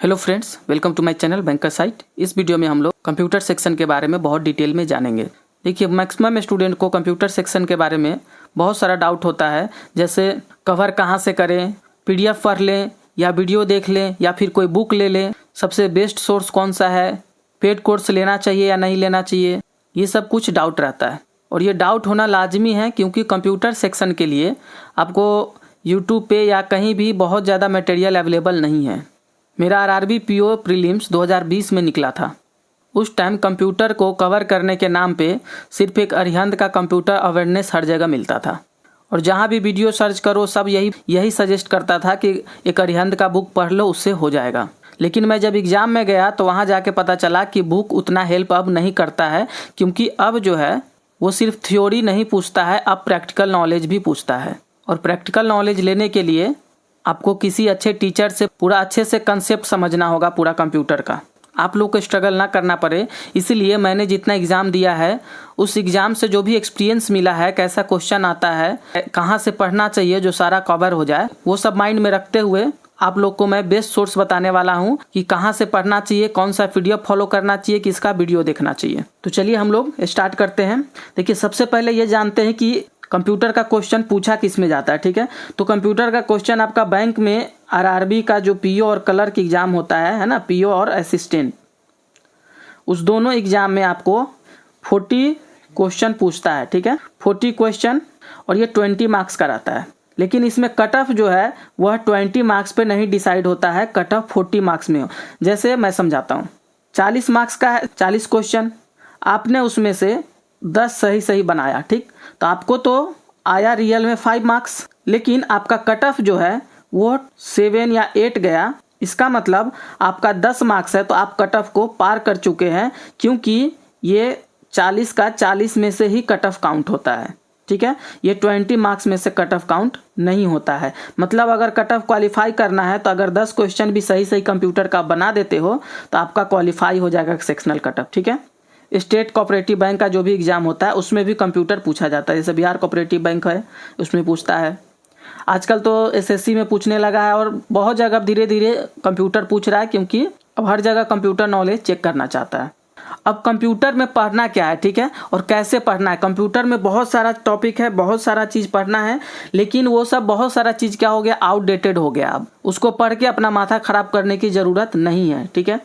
Hello friends, welcome to my channel banker site. इस video में हम लोग कंप्यूटर सेक्शन के बारे में बहुत डिटेल में जानेंगे। देखिए, मैक्सिमम स्टूडेंट को कंप्यूटर सेक्शन के बारे में बहुत सारा डाउट होता है, जैसे कवर कहाँ से करें, पीडीएफ पढ़ लें या वीडियो देख लें या फिर कोई बुक ले लें, सबसे बेस्ट सोर्स कौन सा है, पेड कोर्स लेना चाहिए या नहीं लेना चाहिए, ये सब कुछ डाउट रहता है। और ये डाउट होना लाजमी है क्योंकि कंप्यूटर सेक्शन के लिए आपको यूट्यूब पे या कहीं भी बहुत ज़्यादा मटेरियल अवेलेबल नहीं है। मेरा आरआरबी पीओ प्रीलिम्स 2020 में निकला था। उस टाइम कंप्यूटर को कवर करने के नाम पे सिर्फ एक अरिहंत का कंप्यूटर अवेयरनेस हर जगह मिलता था, और जहाँ भी वीडियो सर्च करो सब यही सजेस्ट करता था कि एक अरिहंत का बुक पढ़ लो, उससे हो जाएगा। लेकिन मैं जब एग्ज़ाम में गया तो वहाँ जाके पता चला कि बुक उतना हेल्प अब नहीं करता है, क्योंकि अब जो है वो सिर्फ थ्योरी नहीं पूछता है, अब प्रैक्टिकल नॉलेज भी पूछता है। और प्रैक्टिकल नॉलेज लेने के लिए आपको किसी अच्छे टीचर से पूरा अच्छे से कंसेप्ट समझना होगा पूरा कंप्यूटर का, आप लोग को स्ट्रगल ना करना पड़े। इसीलिए मैंने जितना एग्ज़ाम दिया है उस एग्ज़ाम से जो भी एक्सपीरियंस मिला है, कैसा क्वेश्चन आता है, कहाँ से पढ़ना चाहिए, जो सारा कवर हो जाए, वो सब माइंड में रखते हुए आप लोग को मैं बेस्ट सोर्स बताने वाला हूँ कि कहाँ से पढ़ना चाहिए, कौन सा पीडीएफ फॉलो करना चाहिए, किसका वीडियो देखना चाहिए। तो चलिए हम लोग स्टार्ट करते हैं। देखिए, सबसे पहले ये जानते हैं कि कंप्यूटर का क्वेश्चन पूछा किस में जाता है। ठीक है, तो कंप्यूटर का क्वेश्चन आपका बैंक में आरआरबी का जो पीओ और क्लर्क एग्जाम होता है ना, पीओ और असिस्टेंट, उस दोनों एग्जाम में आपको 40 क्वेश्चन पूछता है। ठीक है, 40 क्वेश्चन, और ये 20 मार्क्स का रहता है। लेकिन इसमें कट ऑफ जो है वह 20 मार्क्स पे नहीं डिसाइड होता है, कट ऑफ 40 मार्क्स में हो। जैसे मैं समझाता हूँ, 40 मार्क्स का है 40 क्वेश्चन, आपने उसमें से 10 सही बनाया, ठीक, तो आपको तो आया रियल में 5 मार्क्स, लेकिन आपका कट ऑफ जो है वो 7 या 8 गया। इसका मतलब आपका 10 मार्क्स है तो आप कट ऑफ को पार कर चुके हैं, क्योंकि ये 40 का 40 में से ही कट ऑफ काउंट होता है। ठीक है, ये 20 मार्क्स में से कट ऑफ काउंट नहीं होता है। मतलब अगर कट ऑफ क्वालिफाई करना है तो अगर 10 क्वेश्चन भी सही कंप्यूटर का बना देते हो तो आपका क्वालिफाई हो जाएगा सेक्शनल कट ऑफ। ठीक है, स्टेट कोऑपरेटिव बैंक का जो भी एग्जाम होता है उसमें भी कंप्यूटर पूछा जाता है। जैसे बिहार कोऑपरेटिव बैंक है, उसमें पूछता है। आजकल तो एसएससी में पूछने लगा है, और बहुत जगह धीरे धीरे कंप्यूटर पूछ रहा है, क्योंकि अब हर जगह कंप्यूटर नॉलेज चेक करना चाहता है। अब कंप्यूटर में पढ़ना क्या है, ठीक है, और कैसे पढ़ना है। कंप्यूटर में बहुत सारा टॉपिक है, बहुत सारा चीज़ पढ़ना है, लेकिन वो सब बहुत सारा चीज़ क्या हो गया, आउटडेटेड हो गया। अब उसको पढ़ के अपना माथा खराब करने की ज़रूरत नहीं है। ठीक है,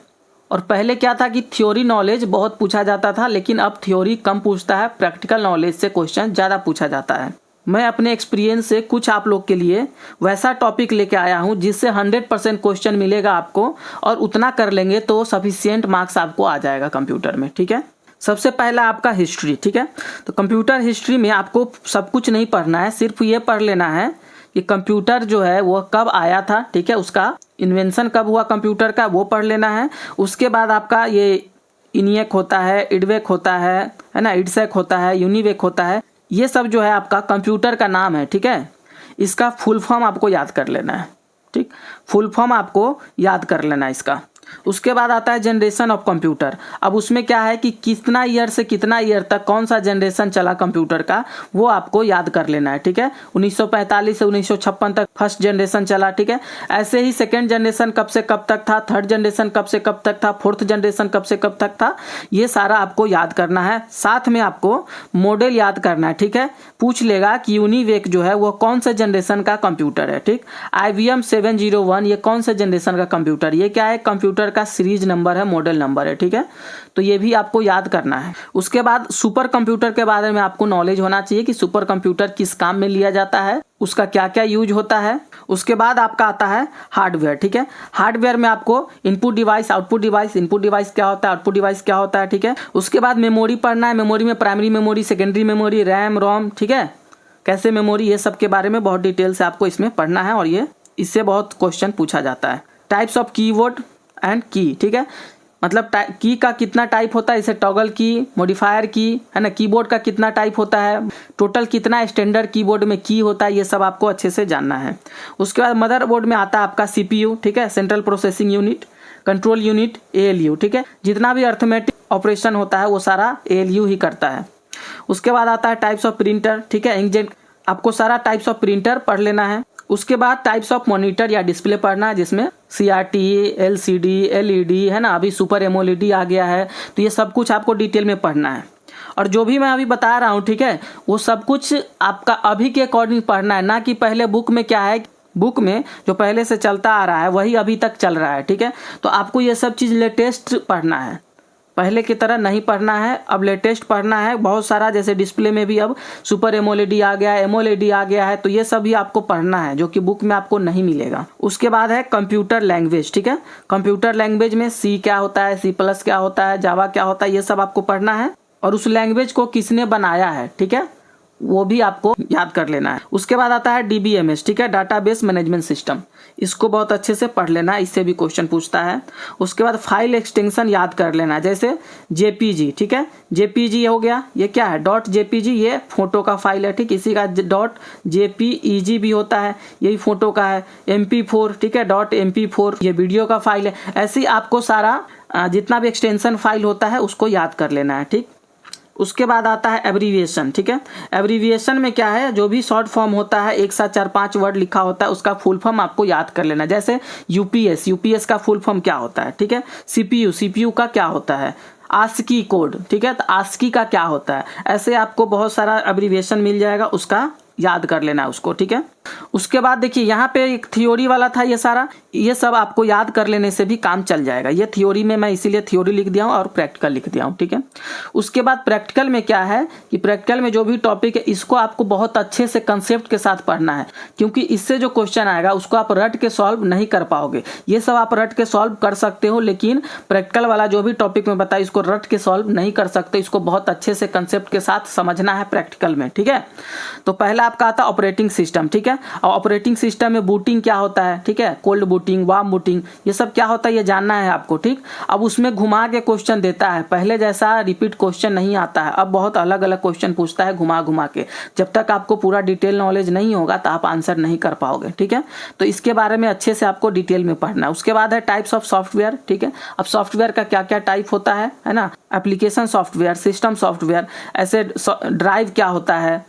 और पहले क्या था कि थ्योरी नॉलेज बहुत पूछा जाता था, लेकिन अब थ्योरी कम पूछता है, प्रैक्टिकल नॉलेज से क्वेश्चन ज़्यादा पूछा जाता है। मैं अपने एक्सपीरियंस से कुछ आप लोग के लिए वैसा टॉपिक लेके आया हूँ जिससे 100% क्वेश्चन मिलेगा आपको, और उतना कर लेंगे तो सफिशिएंट मार्क्स आपको आ जाएगा कंप्यूटर में। ठीक है, सबसे पहला आपका हिस्ट्री। ठीक है, तो कंप्यूटर हिस्ट्री में आपको सब कुछ नहीं पढ़ना है, सिर्फ ये पढ़ लेना है कि कंप्यूटर जो है वो कब आया था। ठीक है, उसका इन्वेंशन कब हुआ कंप्यूटर का, वो पढ़ लेना है। उसके बाद आपका ये इनिएक होता है, इडवेक होता है ना, इडसेक होता है, यूनिवेक होता है, ये सब जो है आपका कंप्यूटर का नाम है। ठीक है, इसका फुल फॉर्म आपको याद कर लेना है। ठीक, फुल फॉर्म आपको याद कर लेना है इसका। उसके बाद आता है जनरेशन ऑफ कंप्यूटर। अब उसमें क्या है कि कितना ईयर से कितना ईयर तक कौन सा जनरेशन चला कंप्यूटर का, वो आपको याद कर लेना है। ठीक है, 1945 से 1956 तक फर्स्ट जनरेशन चला। ठीक है, ऐसे ही सेकेंड जनरेशन कब से कब तक था, थर्ड जनरेशन कब से कब तक था, फोर्थ जनरेशन कब से कब तक था, ये सारा आपको याद करना है। साथ में आपको मॉडल याद करना है। ठीक है, पूछ लेगा कि यूनिवेक जो है वो कौन से जनरेशन का कंप्यूटर है। ठीक, IBM 701 ये कौन से जनरेशन का कंप्यूटर, ये क्या है, कंप्यूटर का सीरीज नंबर है, मॉडल नंबर है। ठीक है, तो ये भी आपको याद करना है। उसके बाद सुपर कंप्यूटर के बारे में आपको नॉलेज होना चाहिए कि सुपर कंप्यूटर किस काम में लिया जाता है, उसका क्या क्या यूज होता है। उसके बाद आपका आता है हार्डवेयर। ठीक है, हार्डवेयर में आपको input device, output device, input device क्या होता है, आउटपुट डिवाइस क्या होता है। ठीक है, उसके बाद मेमोरी पढ़ना है। मेमोरी में primary memory, secondary memory, RAM, ROM, ठीक है, कैसे मेमोरी, ये सब के बारे में बहुत डिटेल से आपको इसमें पढ़ना है, और ये इससे बहुत क्वेश्चन पूछा जाता है। टाइप्स ऑफ कीबोर्ड एंड की। ठीक है, मतलब की का कितना टाइप होता है, जैसे टॉगल की, मॉडिफायर की, है ना, कीबोर्ड का कितना टाइप होता है, टोटल कितना स्टैंडर्ड कीबोर्ड में की होता है, ये सब आपको अच्छे से जानना है। उसके बाद मदरबोर्ड में आता है आपका CPU। ठीक है, central processing unit, control unit, ALU। ठीक है, जितना भी अर्थमेटिक ऑपरेशन होता है वो सारा ALU ही करता है। उसके बाद आता है टाइप्स ऑफ प्रिंटर। ठीक है, इंकजेट, आपको सारा टाइप्स ऑफ प्रिंटर पढ़ लेना है। उसके बाद टाइप्स ऑफ मॉनिटर या डिस्प्ले पढ़ना है, जिसमें CRT, LCD, LED है ना, अभी सुपर AMOLED आ गया है, तो ये सब कुछ आपको डिटेल में पढ़ना है। और जो भी मैं अभी बता रहा हूँ, ठीक है, वो सब कुछ आपका अभी के अकॉर्डिंग पढ़ना है, ना कि पहले बुक में क्या है, बुक में जो पहले से चलता आ रहा है वही अभी तक चल रहा है, ठीक है। तो आपको ये सब चीज़ लेटेस्ट पढ़ना है, पहले की तरह नहीं पढ़ना है, अब लेटेस्ट पढ़ना है। बहुत सारा जैसे डिस्प्ले में भी अब सुपर AMOLED आ गया है, AMOLED आ गया है, तो ये सब भी आपको पढ़ना है जो कि बुक में आपको नहीं मिलेगा। उसके बाद है कंप्यूटर लैंग्वेज, ठीक है। कंप्यूटर लैंग्वेज में C क्या होता है, C+ क्या होता है, जावा क्या होता है, ये सब आपको पढ़ना है। और उस लैंग्वेज को किसने बनाया है, ठीक है, वो भी आपको याद कर लेना है। उसके बाद आता है DBMS, ठीक है, डाटाबेस मैनेजमेंट सिस्टम। इसको बहुत अच्छे से पढ़ लेना, इससे भी क्वेश्चन पूछता है। उसके बाद फाइल एक्सटेंशन याद कर लेना, जैसे JPG, ठीक है, JPG हो गया, ये क्या है, .jpg, ये फोटो का फाइल है, ठीक। इसी का .jpeg भी होता है, यही फोटो का है। MP4, ठीक है, .mp4 ये वीडियो का फाइल है। ऐसे ही आपको सारा जितना भी एक्सटेंशन फाइल होता है उसको याद कर लेना है, ठीक। उसके बाद आता है एब्रीविएशन, ठीक है। एब्रीविएशन में क्या है, जो भी शॉर्ट फॉर्म होता है, एक साथ 4-5 वर्ड लिखा होता है, उसका फुल फॉर्म आपको याद कर लेना। जैसे UPS का फुल फॉर्म क्या होता है, ठीक है। CPU का क्या होता है, ASCII कोड, ठीक है, तो ASCII का क्या होता है। ऐसे आपको बहुत सारा एब्रीविएशन मिल जाएगा, उसका याद कर लेना है उसको, ठीक है। उसके बाद देखिए यहाँ पे एक थ्योरी वाला था, ये सारा, ये सब आपको याद कर लेने से भी काम चल जाएगा। ये थ्योरी में मैं इसीलिए थ्योरी लिख दिया हूँ और प्रैक्टिकल लिख दिया हूँ, ठीक है। उसके बाद प्रैक्टिकल में क्या है कि प्रैक्टिकल में जो भी टॉपिक है इसको आपको बहुत अच्छे से कंसेप्ट के साथ पढ़ना है, क्योंकि इससे जो क्वेश्चन आएगा उसको आप रट के सॉल्व नहीं कर पाओगे। ये सब आप रट के सॉल्व कर सकते हो, लेकिन प्रैक्टिकल वाला जो भी टॉपिक में बताया इसको रट के सॉल्व नहीं कर सकते, इसको बहुत अच्छे से कंसेप्ट के साथ समझना है प्रैक्टिकल में, ठीक है। तो पहला आपका आता है ऑपरेटिंग सिस्टम, ठीक है। और ऑपरेटिंग सिस्टम में बूटिंग क्या होता है, ठीक है, कोल्ड बूटिंग, वार्म बूटिंग, ये सब क्या होता है ये जानना है आपको, ठीक। अब उसमें घुमा के क्वेश्चन देता है, पहले जैसा रिपीट क्वेश्चन नहीं आता है, अब बहुत अलग अलग क्वेश्चन पूछता है घुमा घुमा के। जब तक आपको पूरा डिटेल नॉलेज नहीं होगा तो आप आंसर नहीं कर पाओगे, ठीक है। तो इसके बारे में अच्छे से आपको डिटेल में पढ़ना है। उसके बाद है टाइप्स ऑफ सॉफ्टवेयर, ठीक है। अब सॉफ्टवेयर का क्या क्या टाइप होता है ना, एप्लीकेशन सॉफ्टवेयर, सिस्टम सॉफ्टवेयर, ऐसे ड्राइव क्या होता है,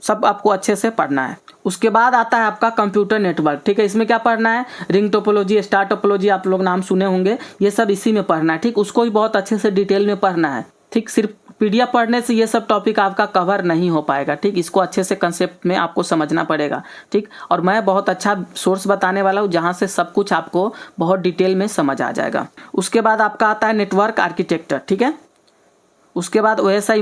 सब आपको अच्छे से पढ़ना है। उसके बाद आता है आपका कंप्यूटर नेटवर्क, ठीक है। इसमें क्या पढ़ना है, रिंग टोपोलॉजी, स्टार टोपोलॉजी, आप लोग नाम सुने होंगे, ये सब इसी में पढ़ना है, ठीक। उसको भी बहुत अच्छे से डिटेल में पढ़ना है, ठीक। सिर्फ PDF पढ़ने से ये सब टॉपिक आपका कवर नहीं हो पाएगा, ठीक। इसको अच्छे से कंसेप्ट में आपको समझना पड़ेगा, ठीक। और मैं बहुत अच्छा सोर्स बताने वाला हूँ जहाँ से सब कुछ आपको बहुत डिटेल में समझ आ जाएगा। उसके बाद आपका आता है नेटवर्क आर्किटेक्चर, ठीक है। उसके बाद OSI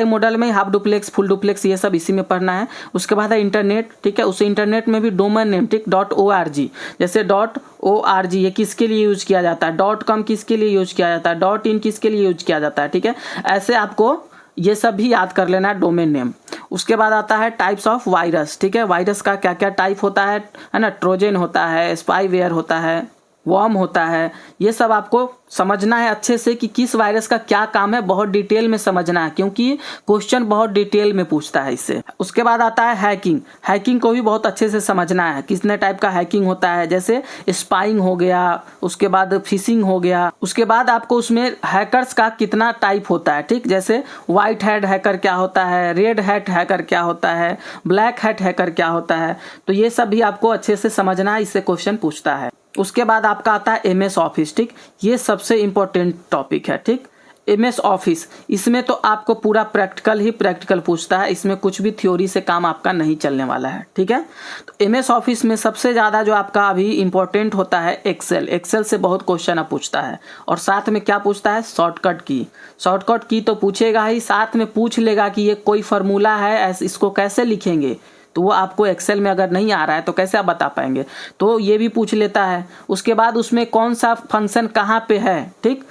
मॉडल में हाफ डुप्लेक्स, फुल डुप्लेक्स, ये सब इसी में पढ़ना है। उसके बाद है इंटरनेट, ठीक है। उस इंटरनेट में भी डोमेन नेम, ठीक, .org, जैसे .org ये किसके लिए यूज किया जाता है, .com किसके लिए यूज किया जाता है, .in किसके लिए यूज किया जाता है, ठीक है। ऐसे आपको ये सब भी याद कर लेना है, डोमेन नेम। उसके बाद आता है टाइप्स ऑफ वायरस, ठीक है। वायरस का क्या क्या टाइप होता है ना, ट्रोजन होता है, स्पाईवेयर होता है, वर्म होता है, ये सब आपको समझना है अच्छे से कि किस वायरस का क्या काम है, बहुत डिटेल में समझना है, क्योंकि क्वेश्चन बहुत डिटेल में पूछता है इससे। उसके बाद आता है हैकिंग को भी बहुत अच्छे से समझना है, कितने टाइप का हैकिंग होता है, जैसे स्पाइंग हो गया, उसके बाद फिशिंग हो गया। उसके बाद आपको उसमें हैकर्स का कितना टाइप होता है, ठीक, जैसे व्हाइट हैट हैकर क्या होता है, रेड हैट हैकर क्या होता है, ब्लैक हैट हैकर क्या होता है, तो ये सब भी आपको अच्छे से समझना है, इससे क्वेश्चन पूछता है। उसके बाद आपका आता है MS ऑफिस, ठीक, ये सबसे इम्पोर्टेंट टॉपिक है, ठीक। MS ऑफिस, इसमें तो आपको पूरा प्रैक्टिकल पूछता है, इसमें कुछ भी थ्योरी से काम आपका नहीं चलने वाला है, ठीक है। तो MS ऑफिस में सबसे ज़्यादा जो आपका अभी इम्पोर्टेंट होता है एक्सेल से बहुत क्वेश्चन आप पूछता है, और साथ में क्या पूछता है, शॉर्टकट की तो पूछेगा ही, साथ में पूछ लेगा कि ये कोई फार्मूला है, इसको कैसे लिखेंगे, तो वो आपको एक्सेल में अगर नहीं आ रहा है तो कैसे आप बता पाएंगे, तो ये भी पूछ लेता है। उसके बाद उसमें कौन सा फंक्शन कहाँ पे है, ठीक।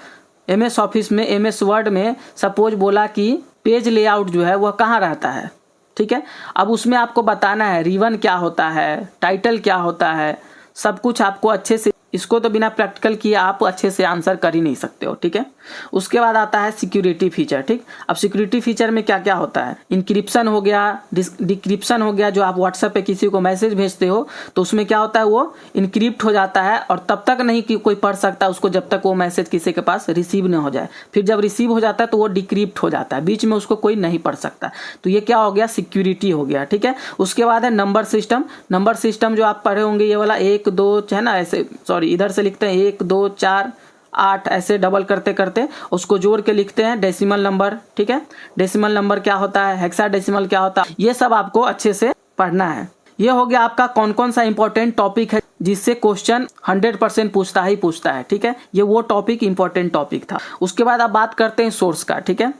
MS ऑफिस में, MS वर्ड में सपोज बोला कि पेज लेआउट जो है वह कहाँ रहता है, ठीक है। अब उसमें आपको बताना है रिबन क्या होता है, टाइटल क्या होता है, सब कुछ आपको अच्छे से इसको तो बिना प्रैक्टिकल किए आप अच्छे से आंसर कर ही नहीं सकते हो, ठीक है। उसके बाद आता है सिक्योरिटी फीचर, ठीक। अब सिक्योरिटी फीचर में क्या क्या होता है, इंक्रिप्शन हो गया, डिक्रिप्शन हो गया। जो आप व्हाट्सएप पे किसी को मैसेज भेजते हो तो उसमें क्या होता है, वो इनक्रिप्ट हो जाता है और तब तक नहीं कि कोई पढ़ सकता उसको जब तक वो मैसेज किसी के पास रिसीव न हो जाए। फिर जब रिसीव हो जाता है तो वो डिक्रिप्ट हो जाता है, बीच में उसको कोई नहीं पढ़ सकता। तो ये क्या हो गया, सिक्योरिटी हो गया, ठीक है। उसके बाद है नंबर सिस्टम। नंबर सिस्टम जो आप पढ़े होंगे, ये वाला 1 2 है ना, ऐसे सॉरी इधर से लिखते हैं 1 2 4 8 ऐसे डबल करते करते उसको जोड़ के लिखते हैं डेसिमल नंबर, ठीक है। डेसिमल नंबर क्या होता है, हेक्साडेसिमल क्या होता है, ये सब आपको अच्छे से पढ़ना है। ये हो गया आपका कौन कौन सा इंपॉर्टेंट टॉपिक है जिससे क्वेश्चन 100% पूछता है, ठीक है। ये वो टॉपिक इंपॉर्टेंट टॉपिक था। उसके बाद आप बात करते हैं सोर्स का, ठीक है।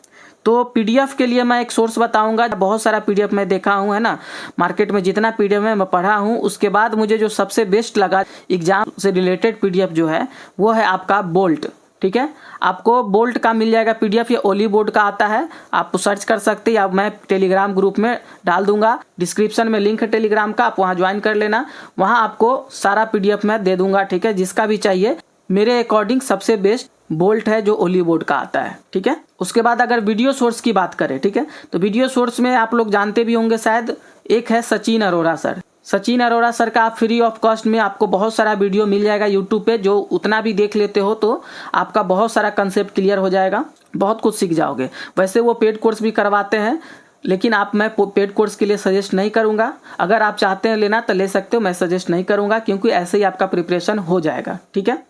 तो पीडीएफ के लिए मैं एक सोर्स बताऊंगा। बहुत सारा पीडीएफ मैं देखा हूं, है ना, मार्केट में जितना पीडीएफ मैं पढ़ा हूं, उसके बाद मुझे जो सबसे बेस्ट लगा एग्जाम से रिलेटेड पीडीएफ जो है वो है आपका बोल्ट, ठीक है। आपको बोल्ट का मिल जाएगा पीडीएफ, ये ओली बोर्ड का आता है, आप सर्च कर सकते हैं। या मैं टेलीग्राम ग्रुप में डाल दूंगा, डिस्क्रिप्शन में लिंक है टेलीग्राम का, आप वहां ज्वाइन कर लेना। वहां आपको सारा पीडीएफ मैं दे दूंगा, ठीक है। जिसका भी चाहिए, मेरे अकॉर्डिंग सबसे बेस्ट बोल्ट है जो ओली बोर्ड का आता है, ठीक है। उसके बाद अगर वीडियो सोर्स की बात करें, ठीक है, तो वीडियो सोर्स में आप लोग जानते भी होंगे शायद, एक है सचिन अरोड़ा सर। सचिन अरोड़ा सर का आप फ्री ऑफ कॉस्ट में आपको बहुत सारा वीडियो मिल जाएगा यूट्यूब पे। जो उतना भी देख लेते हो तो आपका बहुत सारा कंसेप्ट क्लियर हो जाएगा, बहुत कुछ सीख जाओगे। वैसे वो पेड कोर्स भी करवाते हैं, लेकिन मैं पेड कोर्स के लिए सजेस्ट नहीं करूंगा। अगर आप चाहते हैं लेना तो ले सकते हो, मैं सजेस्ट नहीं करूंगा, क्योंकि ऐसे ही आपका प्रिपरेशन हो जाएगा, ठीक है।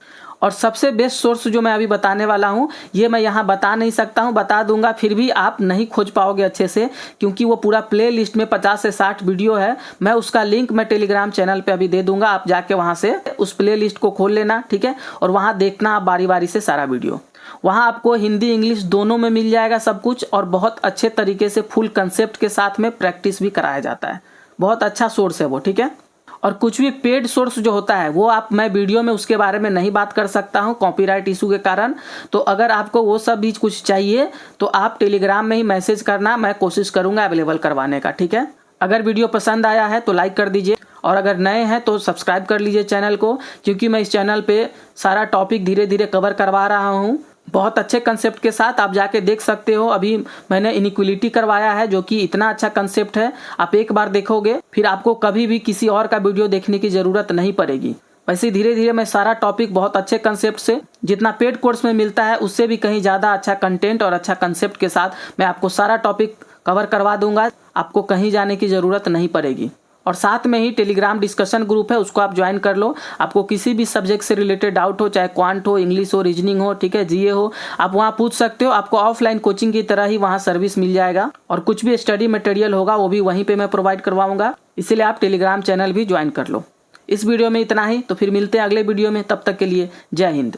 और सबसे बेस्ट सोर्स जो मैं अभी बताने वाला हूं, ये मैं यहाँ बता नहीं सकता हूं, बता दूंगा फिर भी आप नहीं खोज पाओगे अच्छे से, क्योंकि वो पूरा प्ले लिस्ट में 50 से 60 वीडियो है। मैं उसका लिंक मैं टेलीग्राम चैनल पे अभी दे दूंगा, आप जाके वहां से उस प्ले लिस्ट को खोल लेना, ठीक है। और वहां देखना आप बारी बारी से सारा वीडियो। वहां आपको हिंदी इंग्लिश दोनों में मिल जाएगा सब कुछ, और बहुत अच्छे तरीके से फुल कंसेप्ट के साथ में प्रैक्टिस भी कराया जाता है। बहुत अच्छा सोर्स है वो, ठीक है। और कुछ भी पेड सोर्स जो होता है वो मैं वीडियो में उसके बारे में नहीं बात कर सकता हूं कॉपीराइट इशू के कारण। तो अगर आपको वो सब भी कुछ चाहिए तो आप टेलीग्राम में ही मैसेज करना, मैं कोशिश करूंगा अवेलेबल करवाने का, ठीक है। अगर वीडियो पसंद आया है तो लाइक कर दीजिए, और अगर नए हैं तो सब्सक्राइब कर लीजिए चैनल को, क्योंकि मैं इस चैनल पे सारा टॉपिक धीरे धीरे कवर करवा रहा हूँ बहुत अच्छे कंसेप्ट के साथ। आप जाके देख सकते हो, अभी मैंने इनइक्वलिटी करवाया है जो कि इतना अच्छा कंसेप्ट है, आप एक बार देखोगे फिर आपको कभी भी किसी और का वीडियो देखने की जरूरत नहीं पड़ेगी। वैसे धीरे धीरे मैं सारा टॉपिक बहुत अच्छे कंसेप्ट से, जितना पेड कोर्स में मिलता है उससे भी कहीं ज्यादा अच्छा कंटेंट और अच्छा कंसेप्ट के साथ मैं आपको सारा टॉपिक कवर करवा दूंगा। आपको कहीं जाने की जरूरत नहीं पड़ेगी। और साथ में ही टेलीग्राम डिस्कशन ग्रुप है, उसको आप ज्वाइन कर लो। आपको किसी भी सब्जेक्ट से रिलेटेड डाउट हो, चाहे क्वांट हो, इंग्लिश हो, रीजनिंग हो, ठीक है, जीए हो, आप वहां पूछ सकते हो। आपको ऑफलाइन कोचिंग की तरह ही वहां सर्विस मिल जाएगा, और कुछ भी स्टडी मटेरियल होगा वो भी वहीं पे मैं प्रोवाइड करवाऊंगा। इसीलिए आप टेलीग्राम चैनल भी ज्वाइन कर लो। इस वीडियो में इतना ही, तो फिर मिलते हैं अगले वीडियो में। तब तक के लिए जय हिंद।